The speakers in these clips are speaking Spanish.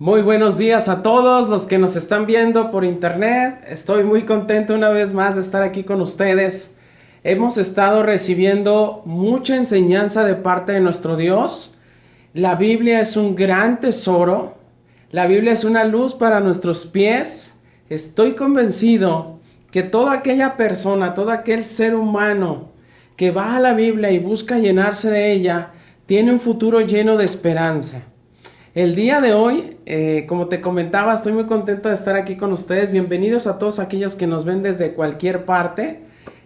Muy buenos días a todos los que nos están viendo por internet. Estoy muy contento una vez más de estar aquí con ustedes. Hemos estado recibiendo mucha enseñanza de parte de nuestro Dios. La Biblia es un gran tesoro. La Biblia es una luz para nuestros pies. Estoy convencido que toda aquella persona, todo aquel ser humano que va a la Biblia y busca llenarse de ella, tiene un futuro lleno de esperanza. El día de hoy, como te comentaba, estoy muy contento de estar aquí con ustedes. Bienvenidos a todos aquellos que nos ven desde cualquier parte.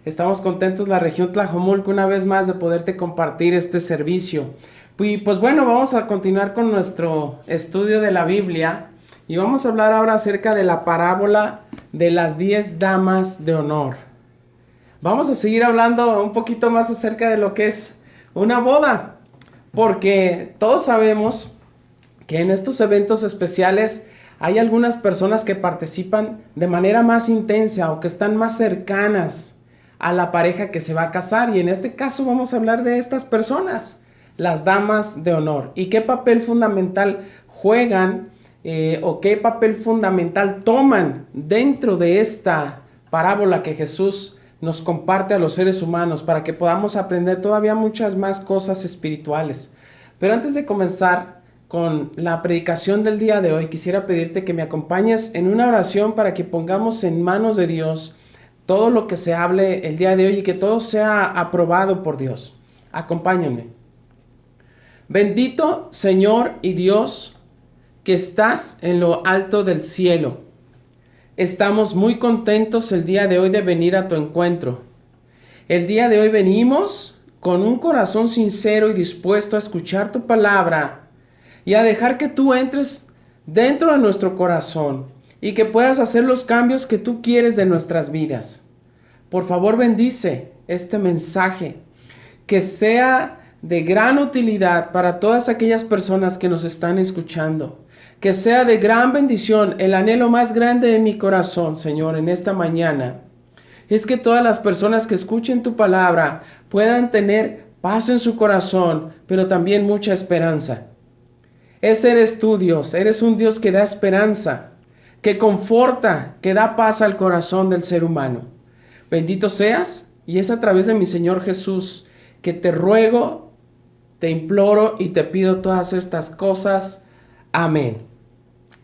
Estamos contentos, la región Tlajomulco, una vez más de poderte compartir este servicio. Y pues bueno, vamos a continuar con nuestro estudio de la Biblia y vamos a hablar ahora acerca de la parábola de las 10 damas de honor. Vamos a seguir hablando un poquito más acerca de lo que es una boda, porque todos sabemos que en estos eventos especiales hay algunas personas que participan de manera más intensa o que están más cercanas a la pareja que se va a casar, y en este caso vamos a hablar de estas personas, las damas de honor, y qué papel fundamental juegan o qué papel fundamental toman dentro de esta parábola que Jesús nos comparte a los seres humanos para que podamos aprender todavía muchas más cosas espirituales. Pero antes de comenzar con la predicación del día de hoy, quisiera pedirte que me acompañes en una oración para que pongamos en manos de Dios todo lo que se hable el día de hoy y que todo sea aprobado por Dios. Acompáñame. Bendito Señor y Dios, que estás en lo alto del cielo. Estamos muy contentos el día de hoy de venir a tu encuentro. El día de hoy venimos con un corazón sincero y dispuesto a escuchar tu palabra y a dejar que tú entres dentro de nuestro corazón y que puedas hacer los cambios que tú quieres de nuestras vidas. Por favor, bendice este mensaje, que sea de gran utilidad para todas aquellas personas que nos están escuchando. Que sea de gran bendición. El anhelo más grande de mi corazón, Señor, en esta mañana, es que todas las personas que escuchen tu palabra puedan tener paz en su corazón, pero también mucha esperanza. Ese eres tú, Dios. Eres un Dios que da esperanza, que conforta, que da paz al corazón del ser humano. Bendito seas, y es a través de mi Señor Jesús que te ruego, te imploro y te pido todas estas cosas. Amén.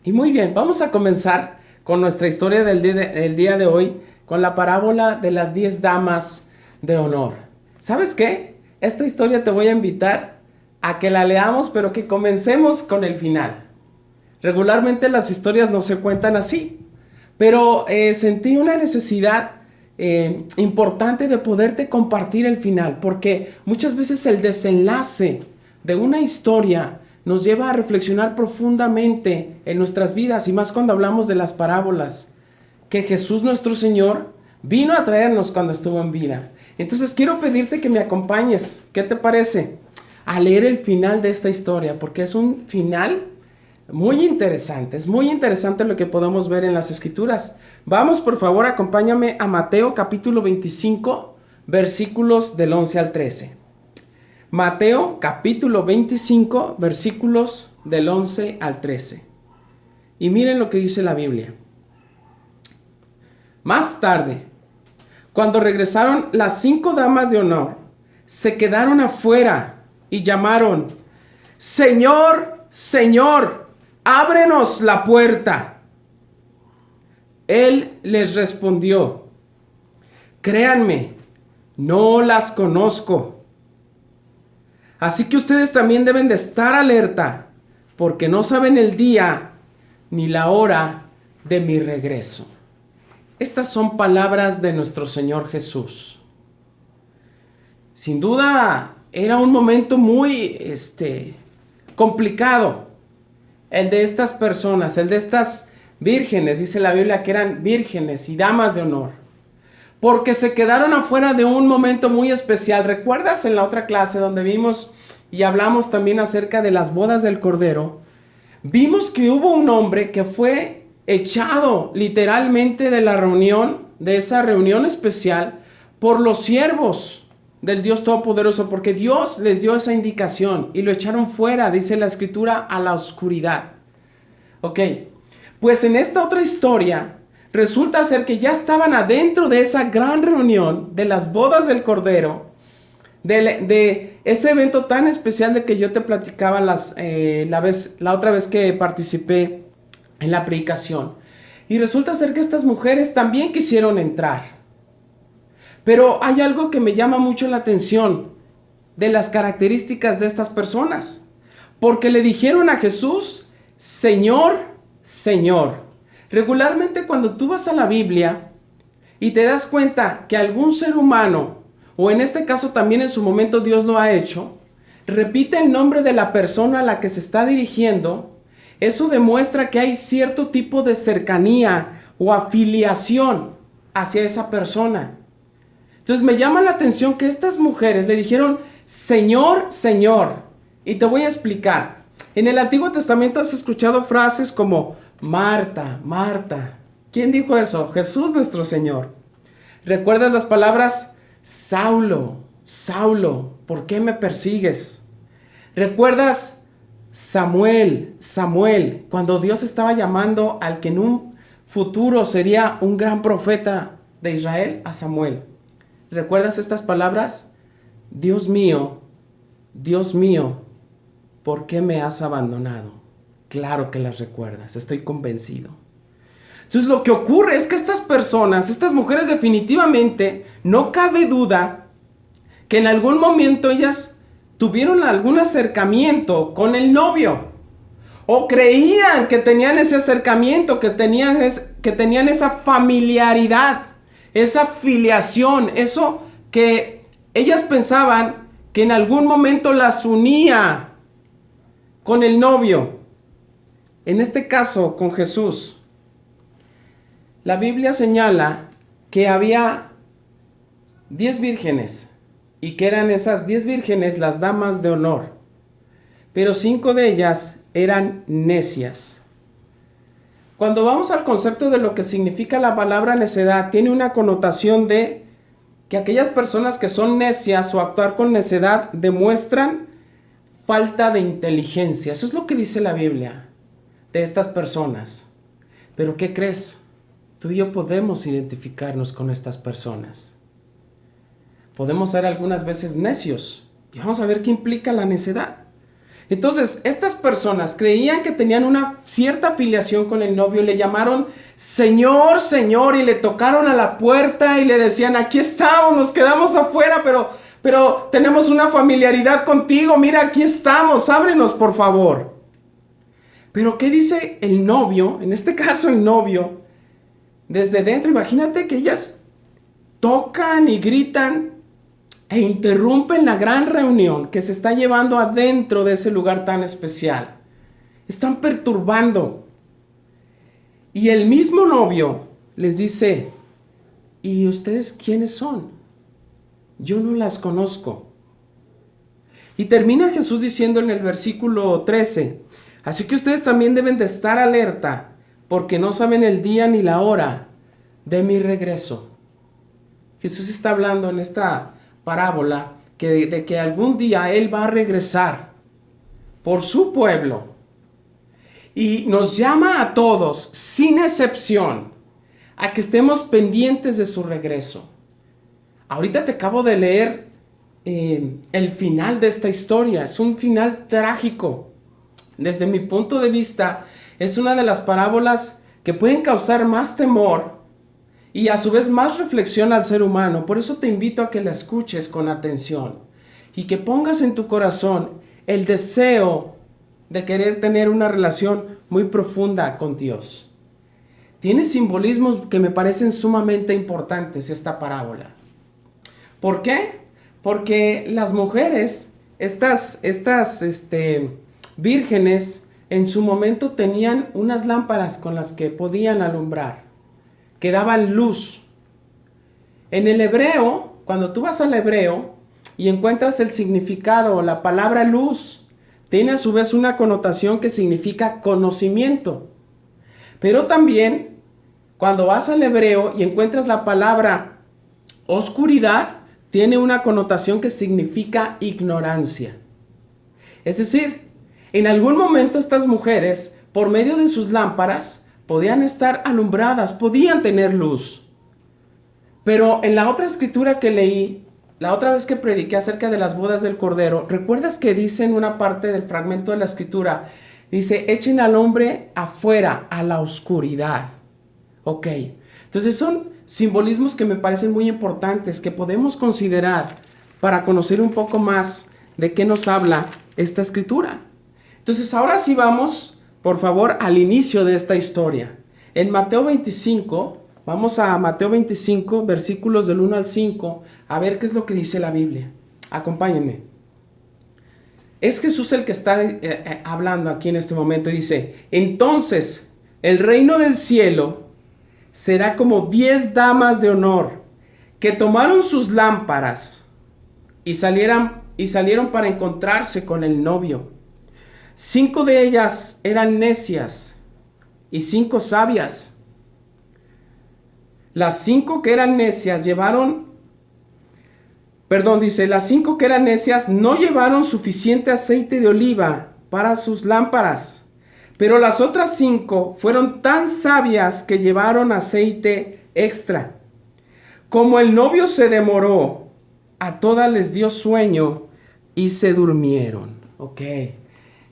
Y muy bien, vamos a comenzar con nuestra historia del día de hoy, con la parábola de las 10 damas de honor. ¿Sabes qué? Esta historia te voy a invitar a que la leamos, pero que comencemos con el final. Regularmente las historias no se cuentan así, pero sentí una necesidad importante de poderte compartir el final, porque muchas veces el desenlace de una historia nos lleva a reflexionar profundamente en nuestras vidas, y más cuando hablamos de las parábolas que Jesús nuestro Señor vino a traernos cuando estuvo en vida. Entonces quiero pedirte que me acompañes, ¿qué te parece?, a leer el final de esta historia, porque es un final muy interesante. Es muy interesante lo que podemos ver en las Escrituras. Vamos, por favor, acompáñame a Mateo capítulo 25, versículos del 11 al 13. Mateo capítulo 25, versículos del 11 al 13. Y miren lo que dice la Biblia. Más tarde, cuando regresaron las 5 damas de honor, se quedaron afuera y llamaron: Señor, Señor, ábrenos la puerta. Él les respondió: créanme, no las conozco. Así que ustedes también deben de estar alerta, porque no saben el día ni la hora de mi regreso. Estas son palabras de nuestro Señor Jesús. Sin duda, era un momento muy complicado el de estas personas, el de estas vírgenes. Dice la Biblia que eran vírgenes y damas de honor, porque se quedaron afuera de un momento muy especial. ¿Recuerdas en la otra clase donde vimos y hablamos también acerca de las bodas del Cordero? Vimos que hubo un hombre que fue echado literalmente de la reunión, de esa reunión especial, por los siervos del Dios Todopoderoso, porque Dios les dio esa indicación y lo echaron fuera, dice la Escritura, a la oscuridad. Ok, pues en esta otra historia resulta ser que ya estaban adentro de esa gran reunión de las bodas del Cordero, de ese evento tan especial de que yo te platicaba la otra vez que participé en la predicación. Y resulta ser que estas mujeres también quisieron entrar. Pero hay algo que me llama mucho la atención de las características de estas personas. Porque le dijeron a Jesús, Señor, Señor. Regularmente cuando tú vas a la Biblia y te das cuenta que algún ser humano, o en este caso también en su momento Dios lo ha hecho, repite el nombre de la persona a la que se está dirigiendo, eso demuestra que hay cierto tipo de cercanía o afiliación hacia esa persona. Entonces me llama la atención que estas mujeres le dijeron, Señor, Señor. Y te voy a explicar. En el Antiguo Testamento has escuchado frases como Marta, Marta. ¿Quién dijo eso? Jesús nuestro Señor. ¿Recuerdas las palabras Saulo, Saulo, ¿por qué me persigues? ¿Recuerdas Samuel, Samuel, cuando Dios estaba llamando al que en un futuro sería un gran profeta de Israel, a Samuel? ¿Recuerdas estas palabras? Dios mío, ¿por qué me has abandonado? Claro que las recuerdas, estoy convencido. Entonces lo que ocurre es que estas personas, estas mujeres definitivamente, no cabe duda que en algún momento ellas tuvieron algún acercamiento con el novio. O creían que tenían ese acercamiento, que tenían esa familiaridad, esa filiación, eso que ellas pensaban que en algún momento las unía con el novio. En este caso, con Jesús. La Biblia señala que había 10 vírgenes y que eran esas 10 vírgenes las damas de honor, pero 5 de ellas eran necias. Cuando vamos al concepto de lo que significa la palabra necedad, tiene una connotación de que aquellas personas que son necias o actuar con necedad demuestran falta de inteligencia. Eso es lo que dice la Biblia de estas personas. Pero ¿qué crees? Tú y yo podemos identificarnos con estas personas. Podemos ser algunas veces necios. Y vamos a ver qué implica la necedad. Entonces, estas personas creían que tenían una cierta afiliación con el novio. Le llamaron Señor, Señor, y le tocaron a la puerta y le decían, aquí estamos, nos quedamos afuera, pero tenemos una familiaridad contigo. Mira, aquí estamos, ábrenos, por favor. Pero ¿qué dice el novio? En este caso, el novio, desde dentro, imagínate que ellas tocan y gritan e interrumpen la gran reunión que se está llevando adentro de ese lugar tan especial. Están perturbando. Y el mismo novio les dice, ¿y ustedes quiénes son? Yo no las conozco. Y termina Jesús diciendo en el versículo 13, así que ustedes también deben de estar alerta, porque no saben el día ni la hora de mi regreso. Jesús está hablando en esta parábola de que algún día Él va a regresar por su pueblo y nos llama a todos, sin excepción, a que estemos pendientes de su regreso. Ahorita te acabo de leer el final de esta historia. Es un final trágico. Desde mi punto de vista, es una de las parábolas que pueden causar más temor y a su vez más reflexión al ser humano. Por eso te invito a que la escuches con atención y que pongas en tu corazón el deseo de querer tener una relación muy profunda con Dios. Tiene simbolismos que me parecen sumamente importantes esta parábola. ¿Por qué? Porque las mujeres, estas vírgenes, en su momento tenían unas lámparas con las que podían alumbrar, que daban luz. En el hebreo, cuando tú vas al hebreo y encuentras el significado, la palabra luz, tiene a su vez una connotación que significa conocimiento. Pero también, cuando vas al hebreo y encuentras la palabra oscuridad, tiene una connotación que significa ignorancia. Es decir, en algún momento estas mujeres por medio de sus lámparas, podían estar alumbradas, podían tener luz. Pero en la otra escritura que leí, la otra vez que prediqué acerca de las bodas del Cordero, ¿recuerdas que dice en una parte del fragmento de la escritura? Dice, echen al hombre afuera, a la oscuridad. Ok, entonces son simbolismos que me parecen muy importantes, que podemos considerar para conocer un poco más de qué nos habla esta escritura. Entonces ahora sí vamos, por favor, al inicio de esta historia. En Mateo 25, vamos a Mateo 25, versículos del 1 al 5, a ver qué es lo que dice la Biblia. Acompáñenme. Es Jesús el que está hablando aquí en este momento y dice, entonces el reino del cielo será como 10 damas de honor que tomaron sus lámparas y salieron para encontrarse con el novio. 5 de ellas eran necias y 5 sabias. Las 5 que eran necias las 5 que eran necias no llevaron suficiente aceite de oliva para sus lámparas. Pero las otras 5 fueron tan sabias que llevaron aceite extra. Como el novio se demoró, a todas les dio sueño y se durmieron. Ok.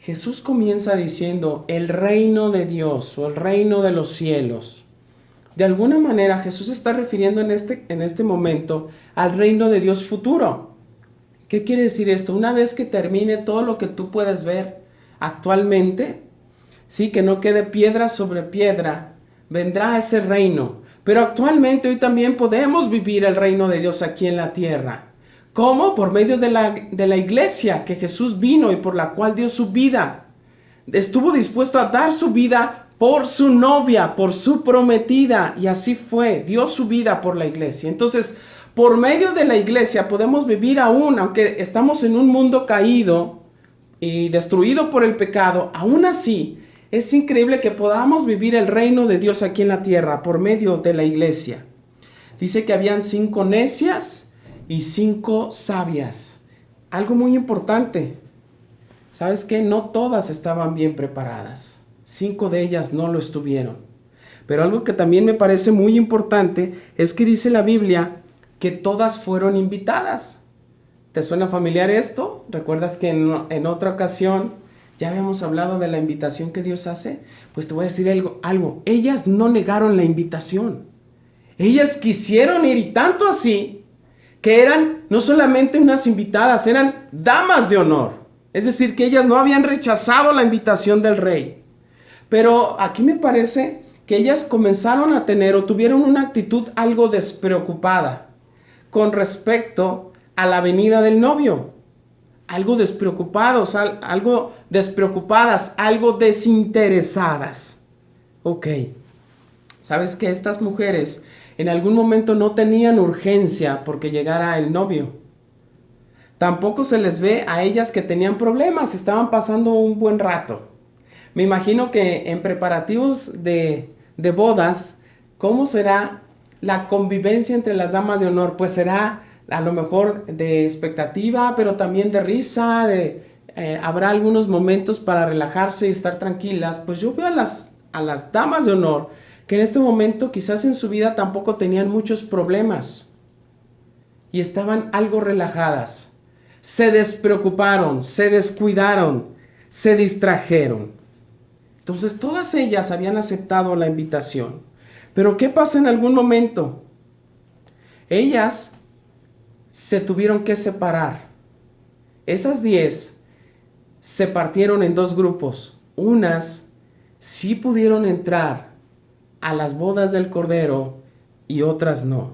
Jesús comienza diciendo el reino de Dios o el reino de los cielos. De alguna manera Jesús se está refiriendo en este momento al reino de Dios futuro. ¿Qué quiere decir esto? Una vez que termine todo lo que tú puedes ver actualmente, sí, que no quede piedra sobre piedra, vendrá ese reino. Pero actualmente hoy también podemos vivir el reino de Dios aquí en la tierra. ¿Cómo? Por medio de la iglesia que Jesús vino y por la cual dio su vida. Estuvo dispuesto a dar su vida por su novia, por su prometida. Y así fue, dio su vida por la iglesia. Entonces, por medio de la iglesia podemos vivir aún, aunque estamos en un mundo caído y destruido por el pecado, aún así es increíble que podamos vivir el reino de Dios aquí en la tierra por medio de la iglesia. Dice que habían 5 necias y 5 sabias. Algo muy importante. ¿Sabes qué? No todas estaban bien preparadas. 5 de ellas no lo estuvieron. Pero algo que también me parece muy importante es que dice la Biblia que todas fueron invitadas. ¿Te suena familiar esto? ¿Recuerdas que en otra ocasión ya habíamos hablado de la invitación que Dios hace? Pues te voy a decir algo. Ellas no negaron la invitación. Ellas quisieron ir, y tanto así que eran no solamente unas invitadas, eran damas de honor. Es decir, que ellas no habían rechazado la invitación del rey. Pero aquí me parece que ellas comenzaron a tener o tuvieron una actitud algo despreocupada con respecto a la venida del novio. Algo despreocupados, algo despreocupadas, algo desinteresadas. Ok. ¿Sabes que estas mujeres en algún momento no tenían urgencia porque llegara el novio? Tampoco se les ve a ellas que tenían problemas, estaban pasando un buen rato. Me imagino que en preparativos de bodas, ¿cómo será la convivencia entre las damas de honor? Pues será a lo mejor de expectativa, pero también de risa, habrá algunos momentos para relajarse y estar tranquilas. Pues yo veo a las damas de honor que en este momento quizás en su vida tampoco tenían muchos problemas y estaban algo relajadas. Se despreocuparon, se descuidaron, se distrajeron. Entonces todas ellas habían aceptado la invitación. Pero ¿qué pasa en algún momento? Ellas se tuvieron que separar. Esas 10 se partieron en 2 grupos. Unas sí pudieron entrar a las bodas del Cordero y otras no.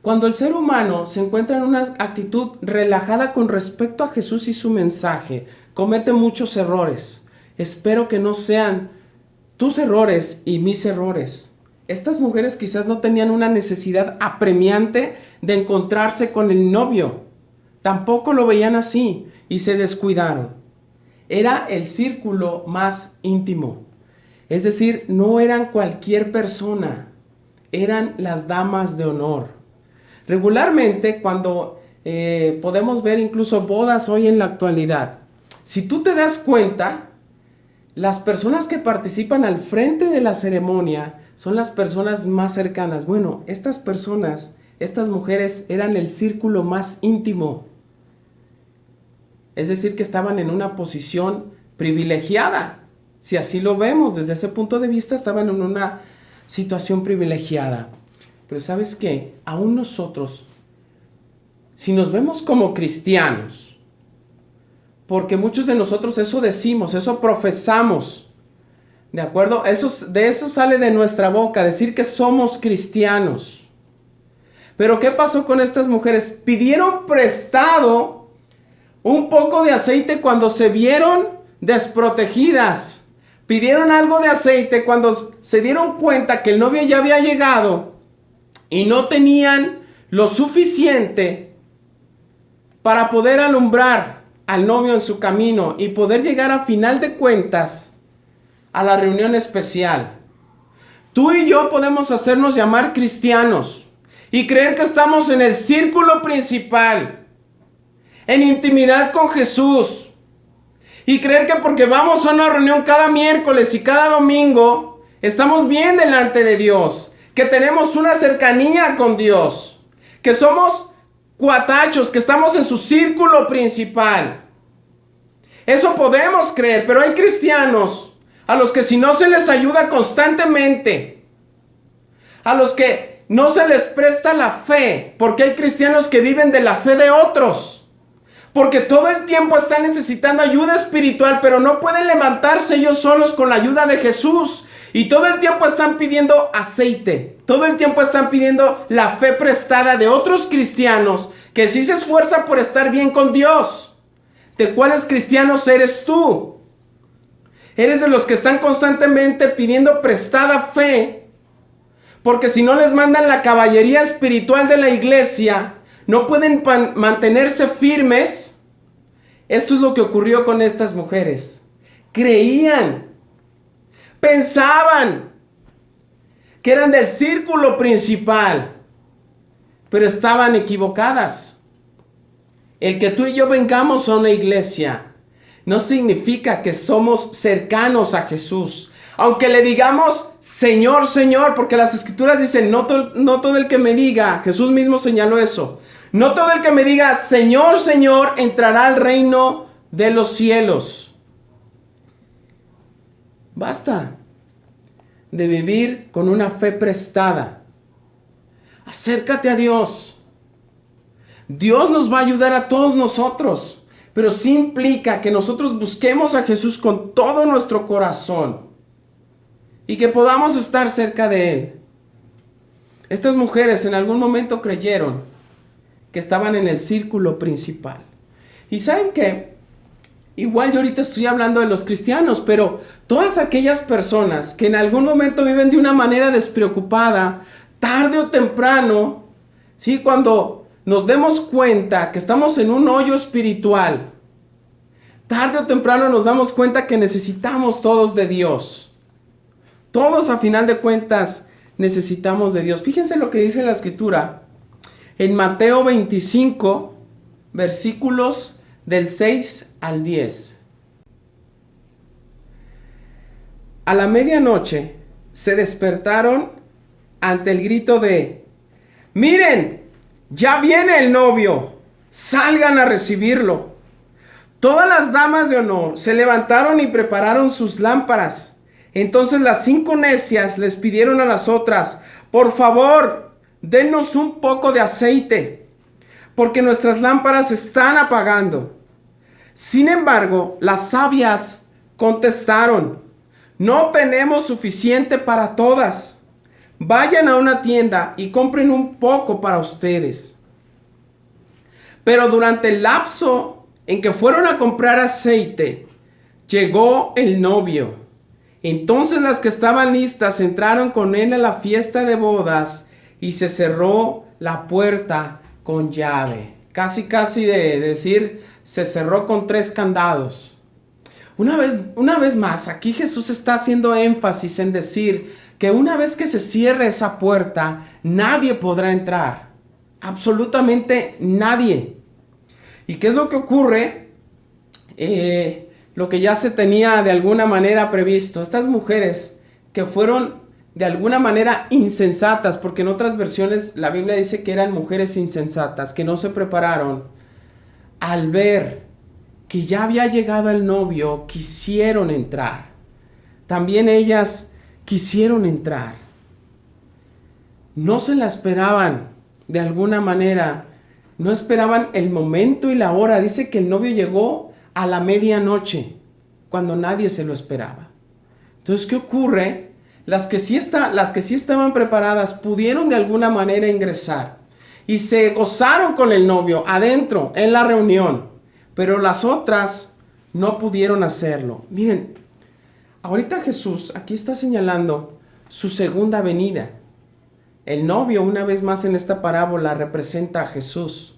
Cuando el ser humano se encuentra en una actitud relajada con respecto a Jesús y su mensaje, comete muchos errores. Espero que no sean tus errores y mis errores. Estas mujeres quizás no tenían una necesidad apremiante de encontrarse con el novio. Tampoco lo veían así y se descuidaron. Era el círculo más íntimo. Es decir, no eran cualquier persona, eran las damas de honor. Regularmente, cuando podemos ver incluso bodas hoy en la actualidad, si tú te das cuenta, las personas que participan al frente de la ceremonia son las personas más cercanas. Bueno, estas personas, estas mujeres eran el círculo más íntimo. Es decir, que estaban en una posición privilegiada. Si así lo vemos, desde ese punto de vista, estaban en una situación privilegiada. Pero ¿sabes qué? Aún nosotros, si nos vemos como cristianos, porque muchos de nosotros eso decimos, eso profesamos, ¿de acuerdo? De eso sale de nuestra boca, decir que somos cristianos. Pero ¿qué pasó con estas mujeres? Pidieron prestado un poco de aceite cuando se vieron desprotegidas. Pidieron algo de aceite cuando se dieron cuenta que el novio ya había llegado y no tenían lo suficiente para poder alumbrar al novio en su camino y poder llegar a final de cuentas a la reunión especial. Tú y yo podemos hacernos llamar cristianos y creer que estamos en el círculo principal, en intimidad con Jesús, y creer que porque vamos a una reunión cada miércoles y cada domingo, estamos bien delante de Dios, que tenemos una cercanía con Dios, que somos cuatachos, que estamos en su círculo principal. Eso podemos creer, pero hay cristianos a los que si no se les ayuda constantemente, a los que no se les presta la fe, porque hay cristianos que viven de la fe de otros, porque todo el tiempo están necesitando ayuda espiritual, pero no pueden levantarse ellos solos con la ayuda de Jesús. Y todo el tiempo están pidiendo aceite. Todo el tiempo están pidiendo la fe prestada de otros cristianos que sí se esfuerzan por estar bien con Dios. ¿De cuáles cristianos eres tú? Eres de los que están constantemente pidiendo prestada fe, porque si no les mandan la caballería espiritual de la iglesia, no pueden mantenerse firmes. Esto es lo que ocurrió con estas mujeres. Creían, pensaban que eran del círculo principal, pero estaban equivocadas. El que tú y yo vengamos a una iglesia no significa que somos cercanos a Jesús. Aunque le digamos Señor, Señor, porque las escrituras dicen, no todo el que me diga, Jesús mismo señaló eso, no todo el que me diga Señor, Señor, entrará al reino de los cielos. Basta de vivir con una fe prestada. Acércate a Dios. Dios nos va a ayudar a todos nosotros, pero sí implica que nosotros busquemos a Jesús con todo nuestro corazón y que podamos estar cerca de Él. Estas mujeres en algún momento creyeron que estaban en el círculo principal. Y ¿saben qué? Igual yo ahorita estoy hablando de los cristianos, pero todas aquellas personas que en algún momento viven de una manera despreocupada, tarde o temprano, ¿sí? Cuando nos demos cuenta que estamos en un hoyo espiritual, tarde o temprano nos damos cuenta que necesitamos todos de Dios. Todos a final de cuentas necesitamos de Dios. Fíjense lo que dice la escritura en Mateo 25, versículos del 6 al 10. A la medianoche se despertaron ante el grito de: ¡miren! ¡Ya viene el novio! ¡Salgan a recibirlo! Todas las damas de honor se levantaron y prepararon sus lámparas. Entonces las 5 necias les pidieron a las otras: por favor, denos un poco de aceite, porque nuestras lámparas están apagando. Sin embargo, las sabias contestaron: no tenemos suficiente para todas. Vayan a una tienda y compren un poco para ustedes. Pero durante el lapso en que fueron a comprar aceite, llegó el novio. Entonces las que estaban listas entraron con él a la fiesta de bodas y se cerró la puerta con llave. Casi de decir, se cerró con 3 candados. Una vez más, aquí Jesús está haciendo énfasis en decir que una vez que se cierre esa puerta, nadie podrá entrar. Absolutamente nadie. ¿Y qué es lo que ocurre? lo que ya se tenía de alguna manera previsto. Estas mujeres que fueron de alguna manera insensatas, porque en otras versiones la Biblia dice que eran mujeres insensatas, que no se prepararon, al ver que ya había llegado el novio, quisieron entrar. También ellas quisieron entrar. No se la esperaban de alguna manera. No esperaban el momento y la hora. Dice que el novio llegó a la medianoche, cuando nadie se lo esperaba. Entonces, ¿qué ocurre? Las que sí estaban preparadas pudieron de alguna manera ingresar y se gozaron con el novio adentro, en la reunión. Pero las otras no pudieron hacerlo. Miren, ahorita Jesús aquí está señalando su segunda venida. El novio, una vez más en esta parábola, representa a Jesús.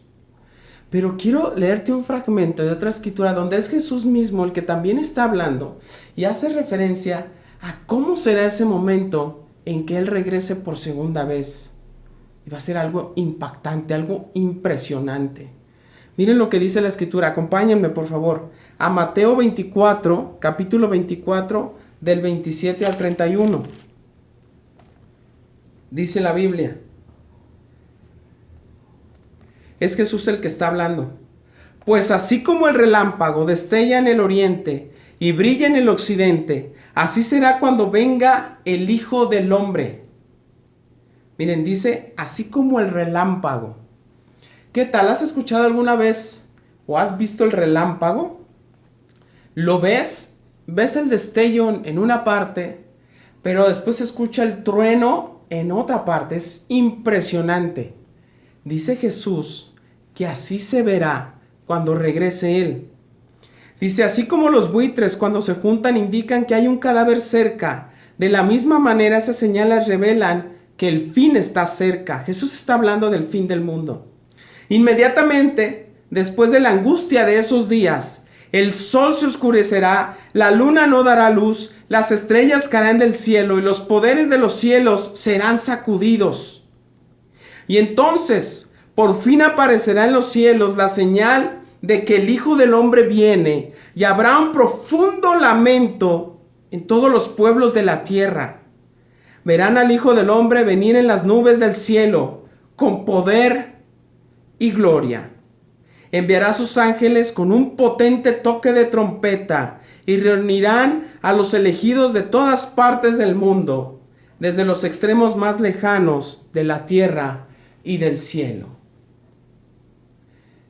Pero quiero leerte un fragmento de otra escritura donde es Jesús mismo el que también está hablando y hace referencia a cómo será ese momento en que Él regrese por segunda vez. Y va a ser algo impactante, algo impresionante. Miren lo que dice la escritura, acompáñenme por favor a Mateo 24, capítulo 24, del 27 al 31. Dice la Biblia. Es Jesús el que está hablando. Pues así como el relámpago destella en el oriente y brilla en el occidente, así será cuando venga el Hijo del Hombre. Miren, dice, así como el relámpago. ¿Qué tal? ¿Has escuchado alguna vez o has visto el relámpago? ¿Lo ves? ¿Ves el destello en una parte, pero después se escucha el trueno en otra parte? Es impresionante. Dice Jesús que así se verá cuando regrese Él. Dice, así como los buitres cuando se juntan indican que hay un cadáver cerca, de la misma manera esas señales revelan que el fin está cerca. Jesús está hablando del fin del mundo. Inmediatamente, después de la angustia de esos días, el sol se oscurecerá, la luna no dará luz, las estrellas caerán del cielo y los poderes de los cielos serán sacudidos. Y entonces, por fin aparecerá en los cielos la señal de que el Hijo del Hombre viene, y habrá un profundo lamento en todos los pueblos de la tierra. Verán al Hijo del Hombre venir en las nubes del cielo con poder y gloria. Enviará a sus ángeles con un potente toque de trompeta y reunirán a los elegidos de todas partes del mundo, desde los extremos más lejanos de la tierra y del cielo.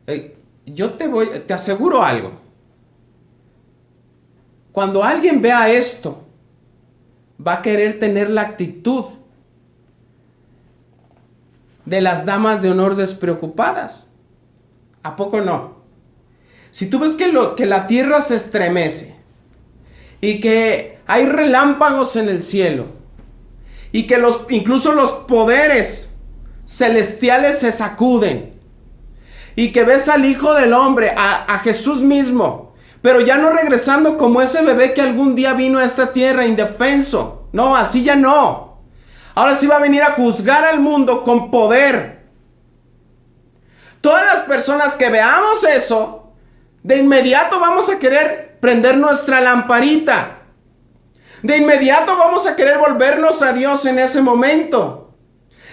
Te aseguro algo. Cuando alguien vea esto, va a querer tener la actitud de las damas de honor despreocupadas. ¿A poco no? Si tú ves que la tierra se estremece y que hay relámpagos en el cielo y que incluso los poderes celestiales se sacuden y que ves al Hijo del Hombre, a Jesús mismo, pero ya no regresando como ese bebé que algún día vino a esta tierra indefenso. No, así ya no. Ahora sí va a venir a juzgar al mundo con poder. Todas las personas que veamos eso, de inmediato vamos a querer prender nuestra lamparita. De inmediato vamos a querer volvernos a Dios en ese momento.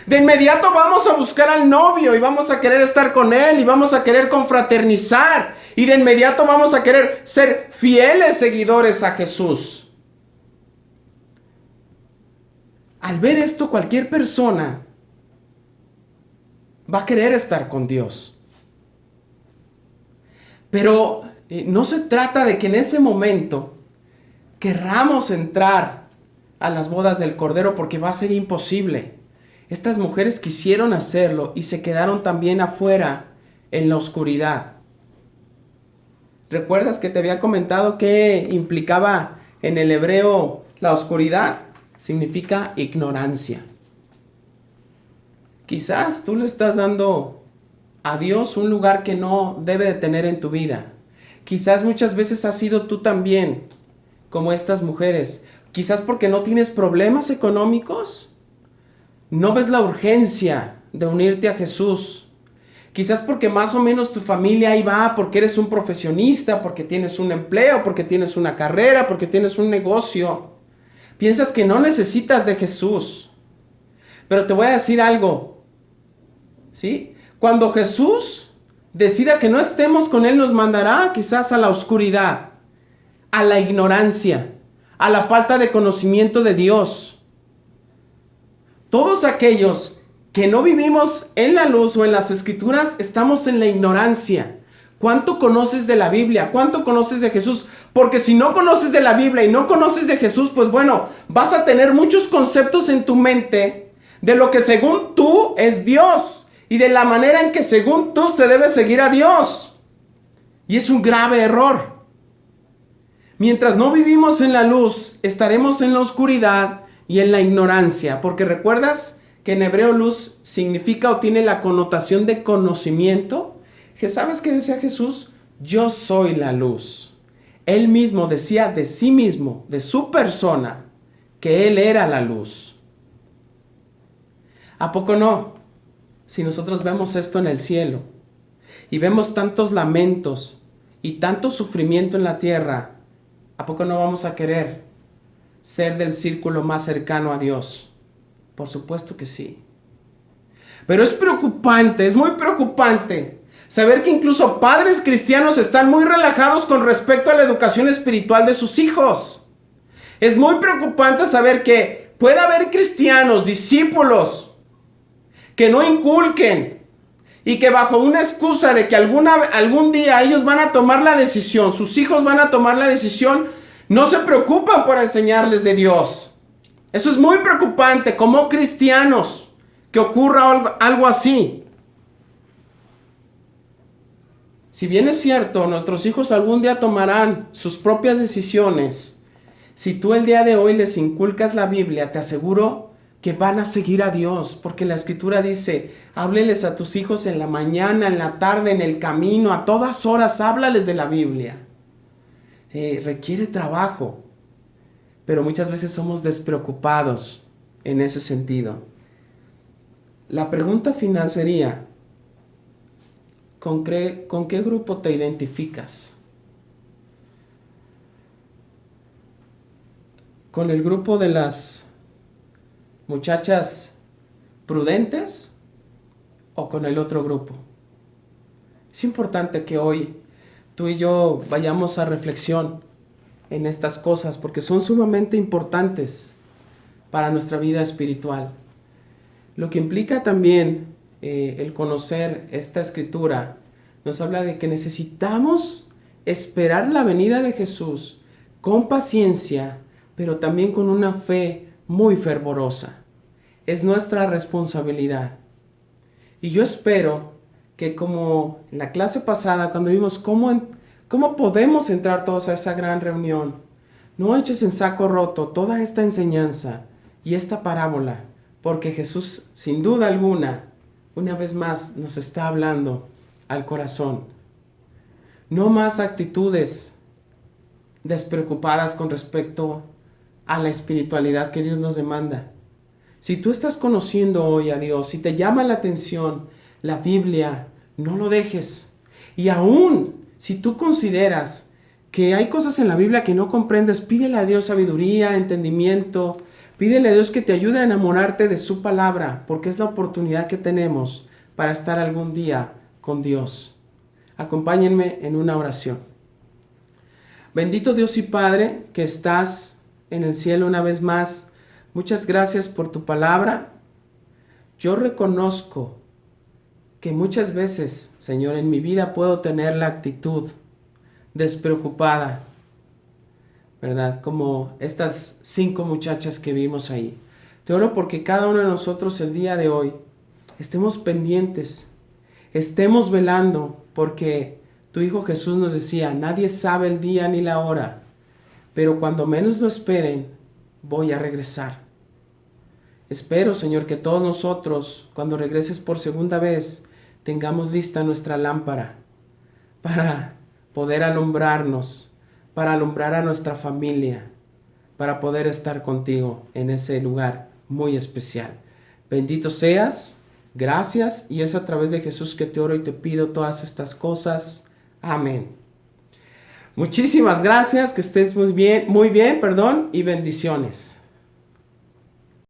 De inmediato vamos a buscar al novio y vamos a querer estar con él y vamos a querer confraternizar. Y de inmediato vamos a querer ser fieles seguidores a Jesús. Al ver esto, cualquier persona va a querer estar con Dios. Pero no se trata de que en ese momento querramos entrar a las bodas del Cordero, porque va a ser imposible. Estas mujeres quisieron hacerlo y se quedaron también afuera en la oscuridad. ¿Recuerdas que te había comentado qué implicaba en el hebreo la oscuridad? Significa ignorancia. Quizás tú le estás dando a Dios un lugar que no debe de tener en tu vida. Quizás muchas veces has sido tú también como estas mujeres. Quizás porque no tienes problemas económicos, no ves la urgencia de unirte a Jesús. Quizás porque más o menos tu familia ahí va, porque eres un profesionista, porque tienes un empleo, porque tienes una carrera, porque tienes un negocio. Piensas que no necesitas de Jesús. Pero te voy a decir algo, ¿sí? Cuando Jesús decida que no estemos con Él, nos mandará quizás a la oscuridad, a la ignorancia, a la falta de conocimiento de Dios. Todos aquellos que no vivimos en la luz o en las escrituras, estamos en la ignorancia. ¿Cuánto conoces de la Biblia? ¿Cuánto conoces de Jesús? Porque si no conoces de la Biblia y no conoces de Jesús, pues bueno, vas a tener muchos conceptos en tu mente de lo que según tú es Dios y de la manera en que según tú se debe seguir a Dios. Y es un grave error. Mientras no vivimos en la luz, estaremos en la oscuridad y en la ignorancia. Porque ¿recuerdas que en hebreo luz significa o tiene la connotación de conocimiento? ¿Sabes qué decía Jesús? Yo soy la luz. Él mismo decía de sí mismo, de su persona, que Él era la luz. ¿A poco no? Si nosotros vemos esto en el cielo y vemos tantos lamentos y tanto sufrimiento en la tierra, ¿a poco no vamos a querer ser del círculo más cercano a Dios? Por supuesto que sí. Pero es preocupante, es muy preocupante saber que incluso padres cristianos están muy relajados con respecto a la educación espiritual de sus hijos. Es muy preocupante saber que puede haber cristianos, discípulos, que no inculquen y que bajo una excusa de que algún día ellos van a tomar la decisión, sus hijos van a tomar la decisión, no se preocupan por enseñarles de Dios. Eso es muy preocupante como cristianos que ocurra algo así. Si bien es cierto, nuestros hijos algún día tomarán sus propias decisiones, si tú el día de hoy les inculcas la Biblia, te aseguro que van a seguir a Dios, porque la Escritura dice, hábleles a tus hijos en la mañana, en la tarde, en el camino, a todas horas, háblales de la Biblia. Requiere trabajo, pero muchas veces somos despreocupados en ese sentido. La pregunta final sería, ¿con qué grupo te identificas? ¿Con el grupo de las muchachas prudentes o con el otro grupo? Es importante que hoy tú y yo vayamos a reflexión en estas cosas porque son sumamente importantes para nuestra vida espiritual. Lo que implica también el conocer esta escritura nos habla de que necesitamos esperar la venida de Jesús con paciencia, pero también con una fe muy fervorosa. Es nuestra responsabilidad. Y yo espero que como en la clase pasada, cuando vimos cómo podemos entrar todos a esa gran reunión, no eches en saco roto toda esta enseñanza y esta parábola, porque Jesús, sin duda alguna, una vez más nos está hablando al corazón. No más actitudes despreocupadas con respecto a la espiritualidad que Dios nos demanda. Si tú estás conociendo hoy a Dios, si te llama la atención la Biblia, no lo dejes. Y aún si tú consideras que hay cosas en la Biblia que no comprendes, pídele a Dios sabiduría, entendimiento. Pídele a Dios que te ayude a enamorarte de su palabra, porque es la oportunidad que tenemos para estar algún día con Dios. Acompáñenme en una oración. Bendito Dios y Padre, que estás en el cielo una vez más, muchas gracias por tu palabra. Yo reconozco que muchas veces, Señor, en mi vida puedo tener la actitud despreocupada, ¿verdad? Como estas 5 muchachas que vimos ahí. Te oro porque cada uno de nosotros el día de hoy estemos pendientes, estemos velando, porque tu Hijo Jesús nos decía, nadie sabe el día ni la hora, pero cuando menos lo esperen, voy a regresar. Espero, Señor, que todos nosotros, cuando regreses por segunda vez, tengamos lista nuestra lámpara para poder alumbrarnos, para alumbrar a nuestra familia, para poder estar contigo en ese lugar muy especial. Bendito seas, Gracias, y es a través de Jesús que te oro y te pido todas estas cosas. Amén. Muchísimas gracias, que estés muy bien, y bendiciones.